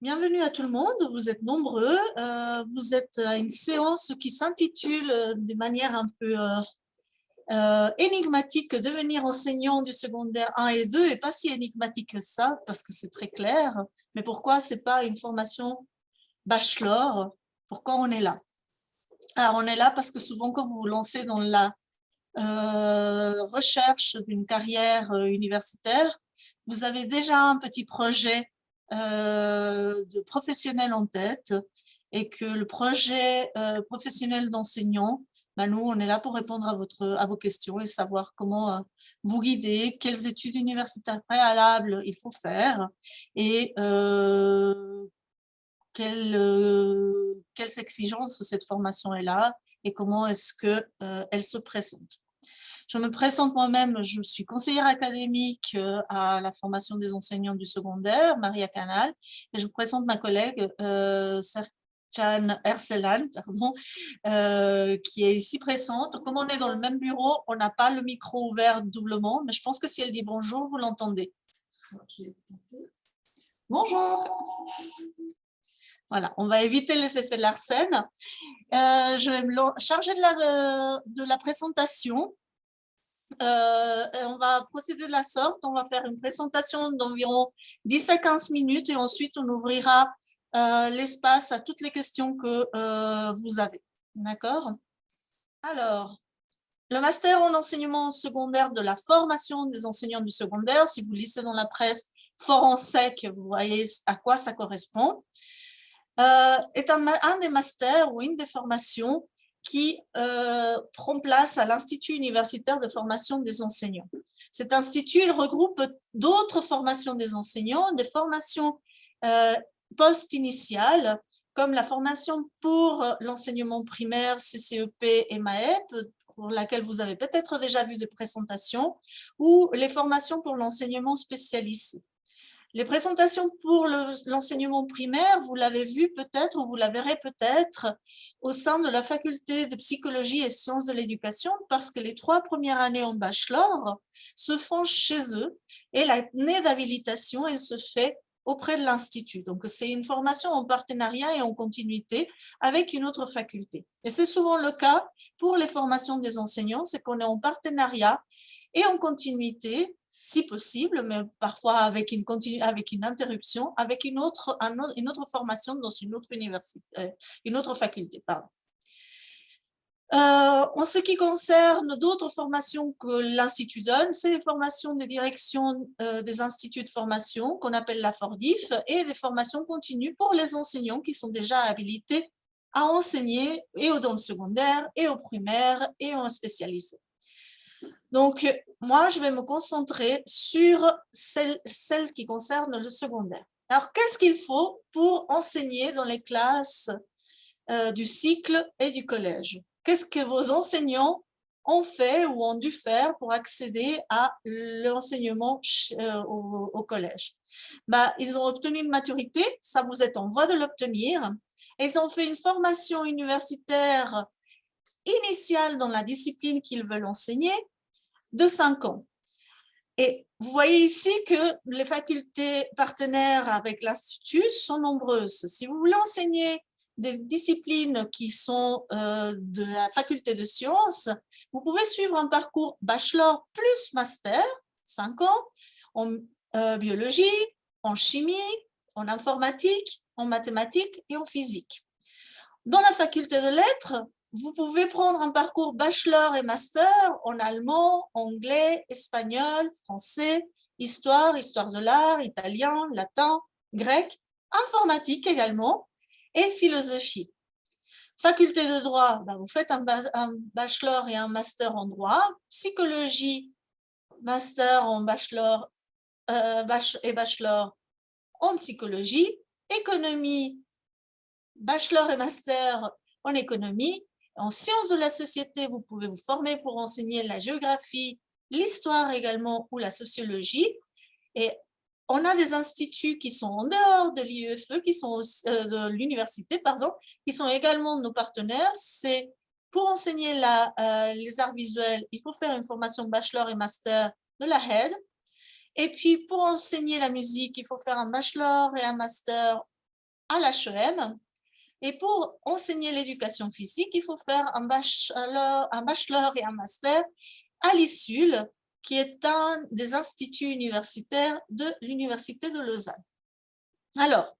Bienvenue à tout le monde, vous êtes nombreux. Vous êtes à une séance qui s'intitule de manière un peu énigmatique « Devenir enseignant du secondaire 1 et 2 » et pas si énigmatique que ça, parce que c'est très clair. Mais pourquoi ce n'est pas une formation bachelor? Pourquoi on est là? Alors, on est là parce que souvent, quand vous vous lancez dans la recherche d'une carrière universitaire, vous avez déjà un petit projet de professionnel en tête et que le projet professionnel d'enseignant, ben nous, on est là pour répondre à vos questions et savoir comment vous guider, quelles études universitaires préalables il faut faire et quelles exigences cette formation est là et comment est-ce qu'elle se présente. Je me présente moi-même, je suis conseillère académique à la formation des enseignants du secondaire, Maria Canal, et je vous présente ma collègue Sercan Erselan, pardon, qui est ici présente. Comme on est dans le même bureau, on n'a pas le micro ouvert doublement, mais je pense que si elle dit bonjour, vous l'entendez. Bonjour. Voilà, on va éviter les effets de l'arsène. Je vais me charger de la présentation. On va procéder de la sorte, on va faire une présentation d'environ 10 à 15 minutes et ensuite on ouvrira l'espace à toutes les questions que vous avez. D'accord? Alors, le master en enseignement secondaire de la formation des enseignants du secondaire, si vous lisez dans la presse fort en sec, vous voyez à quoi ça correspond, est un des masters ou une des formations qui prend place à l'Institut universitaire de formation des enseignants. Cet institut, il regroupe d'autres formations des enseignants, des formations post-initiales, comme la formation pour l'enseignement primaire, CCEP et MAEP, pour laquelle vous avez peut-être déjà vu des présentations, ou les formations pour l'enseignement spécialisé. Les présentations pour l'enseignement primaire, vous l'avez vu peut-être ou vous la verrez peut-être au sein de la faculté de psychologie et sciences de l'éducation parce que les 3 premières années en bachelor se font chez eux et l'année d'habilitation, elle se fait auprès de l'Institut. Donc, c'est une formation en partenariat et en continuité avec une autre faculté. Et c'est souvent le cas pour les formations des enseignants, c'est qu'on est en partenariat et en continuité, si possible, mais parfois avec une interruption, avec une autre formation dans une autre université, une autre faculté. Pardon. En ce qui concerne d'autres formations que l'Institut donne, c'est les formations de direction des instituts de formation qu'on appelle la FORDIF et des formations continues pour les enseignants qui sont déjà habilités à enseigner et dans le secondaire, et au primaire, et en spécialisé. Donc, moi, je vais me concentrer sur celle qui concerne le secondaire. Alors, qu'est-ce qu'il faut pour enseigner dans les classes du cycle et du collège? Qu'est-ce que vos enseignants ont fait ou ont dû faire pour accéder à l'enseignement au collège? Ils ont obtenu une maturité, ça vous êtes en voie de l'obtenir, et ils ont fait une formation universitaire initiale dans la discipline qu'ils veulent enseigner, de 5 ans. Et vous voyez ici que les facultés partenaires avec l'Institut sont nombreuses. Si vous voulez enseigner des disciplines qui sont de la faculté de sciences, vous pouvez suivre un parcours bachelor plus master, 5 ans, en biologie, en chimie, en informatique, en mathématiques et en physique. Dans la faculté de lettres, vous pouvez prendre un parcours bachelor et master en allemand, anglais, espagnol, français, histoire de l'art, italien, latin, grec, informatique également et philosophie. Faculté de droit, vous faites un bachelor et un master en droit, psychologie, master en bachelor et bachelor en psychologie, économie, bachelor et master en économie. En sciences de la société, vous pouvez vous former pour enseigner la géographie, l'histoire également ou la sociologie. Et on a des instituts qui sont en dehors de l'IEFE, qui sont de l'université, pardon, qui sont également nos partenaires. C'est pour enseigner les arts visuels, il faut faire une formation bachelor et master de la HED. Et puis pour enseigner la musique, il faut faire un bachelor et un master à l'HEM. Et pour enseigner l'éducation physique, il faut faire un bachelor et un master à l'ISUL, qui est un des instituts universitaires de l'Université de Lausanne. Alors,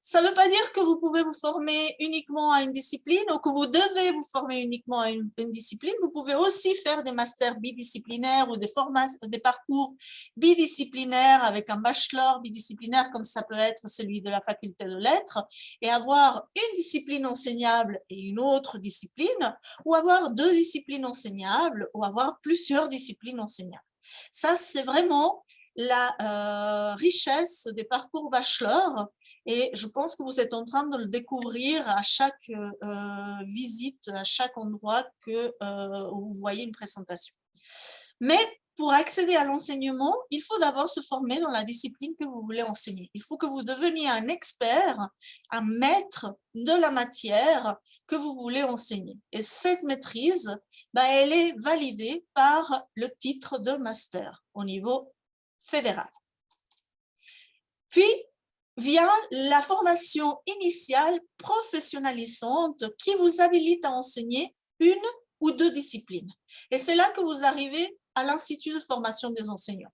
ça ne veut pas dire que vous pouvez vous former uniquement à une discipline ou que vous devez vous former uniquement à une discipline. Vous pouvez aussi faire des masters bidisciplinaires ou des parcours bidisciplinaires avec un bachelor bidisciplinaire comme ça peut être celui de la faculté de lettres et avoir une discipline enseignable et une autre discipline ou avoir deux disciplines enseignables ou avoir plusieurs disciplines enseignables. Ça, c'est vraiment la richesse des parcours bachelor. Et je pense que vous êtes en train de le découvrir à chaque visite, à chaque endroit que vous voyez une présentation. Mais pour accéder à l'enseignement, il faut d'abord se former dans la discipline que vous voulez enseigner. Il faut que vous deveniez un expert, un maître de la matière que vous voulez enseigner. Et cette maîtrise, elle est validée par le titre de master au niveau fédéral. Puis, vient la formation initiale professionnalisante qui vous habilite à enseigner une ou deux disciplines. Et c'est là que vous arrivez à l'Institut de formation des enseignants.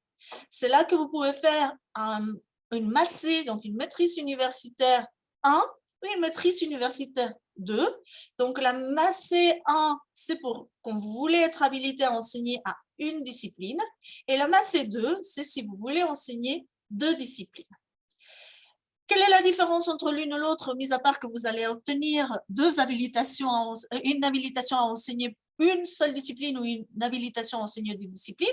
C'est là que vous pouvez faire une MACE, donc une maîtrise universitaire 1 ou une maîtrise universitaire 2. Donc la MACE 1, c'est pour quand vous voulez être habilité à enseigner à une discipline. Et la MACE 2, c'est si vous voulez enseigner deux disciplines. Quelle est la différence entre l'une et l'autre, mis à part que vous allez obtenir une habilitation à enseigner une seule discipline ou une habilitation à enseigner deux disciplines?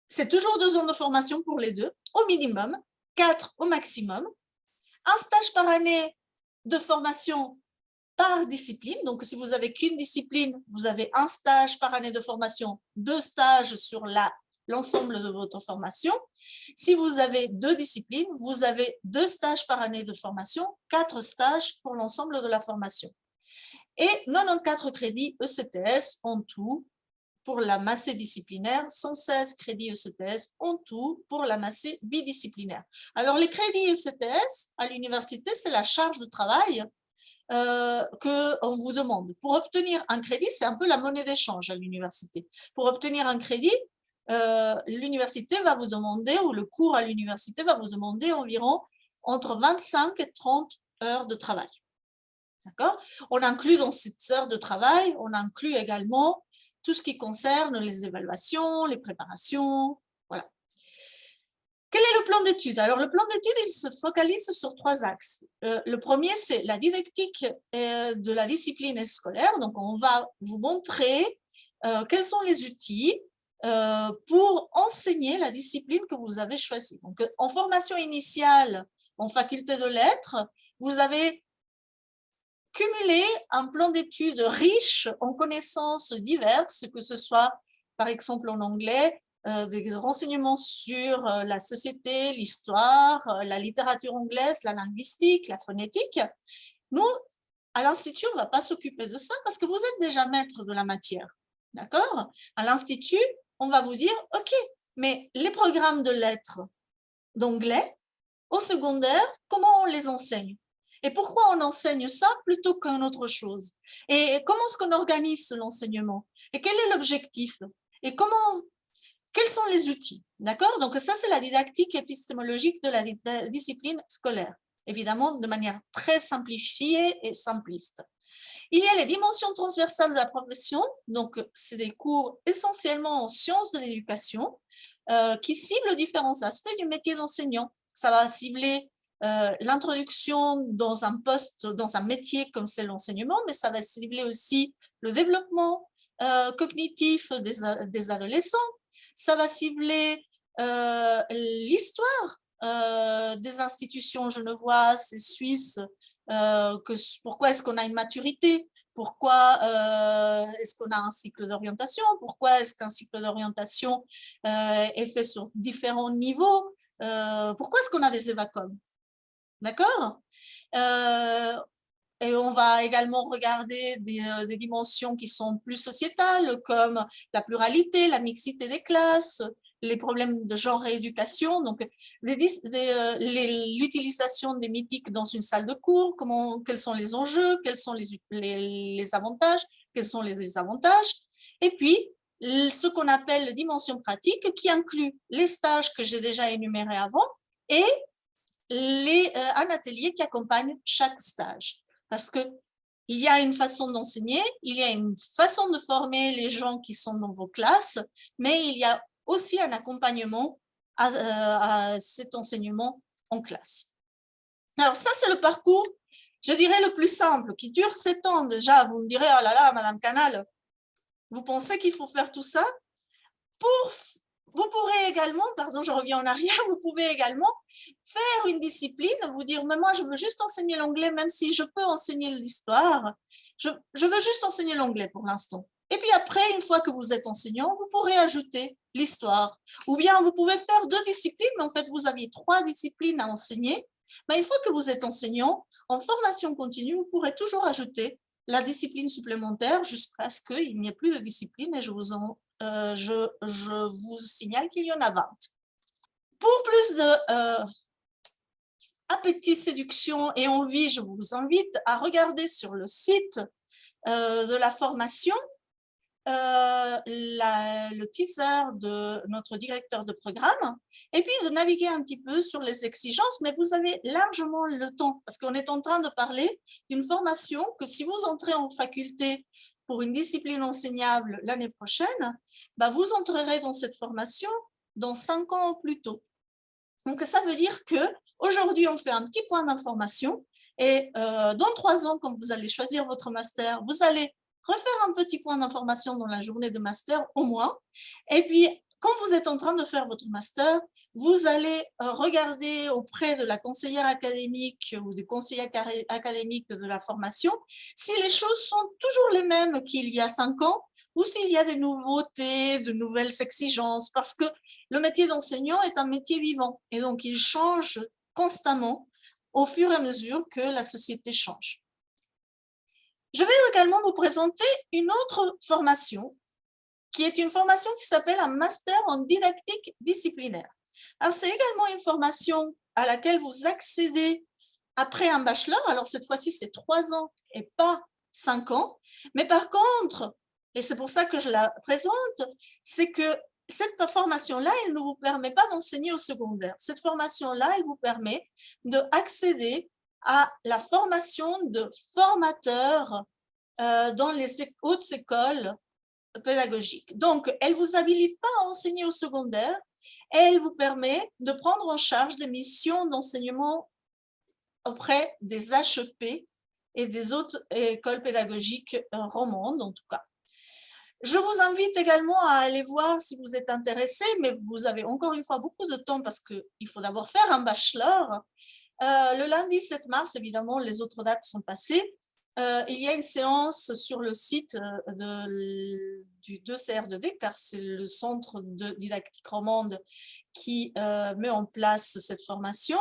C'est toujours 2 ans de formation pour les deux, au minimum, 4 au maximum. Un stage par année de formation par discipline. Donc, si vous n'avez qu'une discipline, vous avez un stage par année de formation, 2 stages sur l'ensemble de votre formation. Si vous avez 2 disciplines, vous avez 2 stages par année de formation, 4 stages pour l'ensemble de la formation. Et 94 crédits ECTS en tout pour la MACE disciplinaire, 116 crédits ECTS en tout pour la MACE bidisciplinaire. Alors, les crédits ECTS à l'université, c'est la charge de travail qu'on vous demande. Pour obtenir un crédit, c'est un peu la monnaie d'échange à l'université. Pour obtenir un crédit, l'université va vous demander, ou le cours à l'université va vous demander environ entre 25 et 30 heures de travail. D'accord? On inclut dans ces heures de travail, on inclut également tout ce qui concerne les évaluations, les préparations, voilà. Quel est le plan d'études? Alors, le plan d'études, il se focalise sur 3 axes. Le premier, c'est la didactique de la discipline scolaire. Donc, on va vous montrer quels sont les outils pour enseigner la discipline que vous avez choisie. Donc, en formation initiale, en faculté de lettres, vous avez cumulé un plan d'études riche en connaissances diverses, que ce soit, par exemple, en anglais, des renseignements sur la société, l'histoire, la littérature anglaise, la linguistique, la phonétique. Nous, à l'Institut, on ne va pas s'occuper de ça parce que vous êtes déjà maître de la matière. D'accord? À l'Institut, on va vous dire, OK, mais les programmes de lettres d'anglais, au secondaire, comment on les enseigne? Et pourquoi on enseigne ça plutôt qu'une autre chose? Et comment est-ce qu'on organise l'enseignement? Et quel est l'objectif? Et quels sont les outils? D'accord? Donc ça, c'est la didactique épistémologique de la discipline scolaire. Évidemment, de manière très simplifiée et simpliste. Il y a les dimensions transversales de la profession. Donc, c'est des cours essentiellement en sciences de l'éducation qui ciblent différents aspects du métier d'enseignant. Ça va cibler l'introduction dans un poste, dans un métier comme c'est l'enseignement, mais ça va cibler aussi le développement cognitif des adolescents. Ça va cibler l'histoire des institutions genevoises et suisses. Pourquoi est-ce qu'on a une maturité? Pourquoi est-ce qu'on a un cycle d'orientation? Pourquoi est-ce qu'un cycle d'orientation est fait sur différents niveaux? Pourquoi est-ce qu'on a des évacom? D'accord? Et on va également regarder des dimensions qui sont plus sociétales, comme la pluralité, la mixité des classes, les problèmes de genre et éducation, donc l'utilisation des mythiques dans une salle de cours, quels sont les enjeux, quels sont les avantages, quels sont les désavantages, et puis ce qu'on appelle les dimensions pratiques qui inclut les stages que j'ai déjà énumérés avant et un atelier qui accompagne chaque stage. Parce que il y a une façon d'enseigner, il y a une façon de former les gens qui sont dans vos classes, mais il y a aussi un accompagnement à cet enseignement en classe. Alors ça, c'est le parcours, je dirais, le plus simple, qui dure 7 ans déjà. Vous me direz, oh là là, Madame Canal, vous pensez qu'il faut faire tout ça? Vous pourrez également, pardon, je reviens en arrière, vous pouvez également faire une discipline, vous dire, mais moi, je veux juste enseigner l'anglais, même si je peux enseigner l'histoire. Je veux juste enseigner l'anglais pour l'instant. Et puis après, une fois que vous êtes enseignant, vous pourrez ajouter l'histoire. Ou bien vous pouvez faire 2 disciplines, mais en fait, vous aviez 3 disciplines à enseigner. Mais une fois que vous êtes enseignant, en formation continue, vous pourrez toujours ajouter la discipline supplémentaire jusqu'à ce qu'il n'y ait plus de discipline et je vous signale qu'il y en a 20. Pour plus de appétit, séduction et envie, je vous invite à regarder sur le site de la formation le teaser de notre directeur de programme et puis de naviguer un petit peu sur les exigences, mais vous avez largement le temps parce qu'on est en train de parler d'une formation que si vous entrez en faculté pour une discipline enseignable l'année prochaine, bah vous entrerez dans cette formation dans 5 ans plus tôt. Donc ça veut dire que aujourd'hui on fait un petit point d'information et dans 3 ans, quand vous allez choisir votre master, vous allez refaire un petit point d'information dans la journée de master au moins. Et puis, quand vous êtes en train de faire votre master, vous allez regarder auprès de la conseillère académique ou du conseiller académique de la formation si les choses sont toujours les mêmes qu'il y a 5 ans ou s'il y a des nouveautés, de nouvelles exigences, parce que le métier d'enseignant est un métier vivant et donc il change constamment au fur et à mesure que la société change. Je vais également vous présenter une autre formation qui est une formation qui s'appelle un master en didactique disciplinaire. Alors, c'est également une formation à laquelle vous accédez après un bachelor. Alors, cette fois-ci, c'est 3 ans et pas 5 ans. Mais par contre, et c'est pour ça que je la présente, c'est que cette formation-là, elle ne vous permet pas d'enseigner au secondaire. Cette formation-là, elle vous permet d'accéder à la formation de formateurs dans les hautes écoles pédagogiques. Donc, elle ne vous habilite pas à enseigner au secondaire, elle vous permet de prendre en charge des missions d'enseignement auprès des HEP et des autres écoles pédagogiques romandes, en tout cas. Je vous invite également à aller voir si vous êtes intéressé, mais vous avez encore une fois beaucoup de temps parce qu'il faut d'abord faire un bachelor. Le lundi 7 mars, évidemment, les autres dates sont passées. Il y a une séance sur le site du 2CR2D, car c'est le centre de didactique romande qui met en place cette formation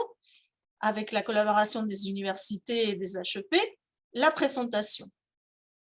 avec la collaboration des universités et des HEP, la présentation.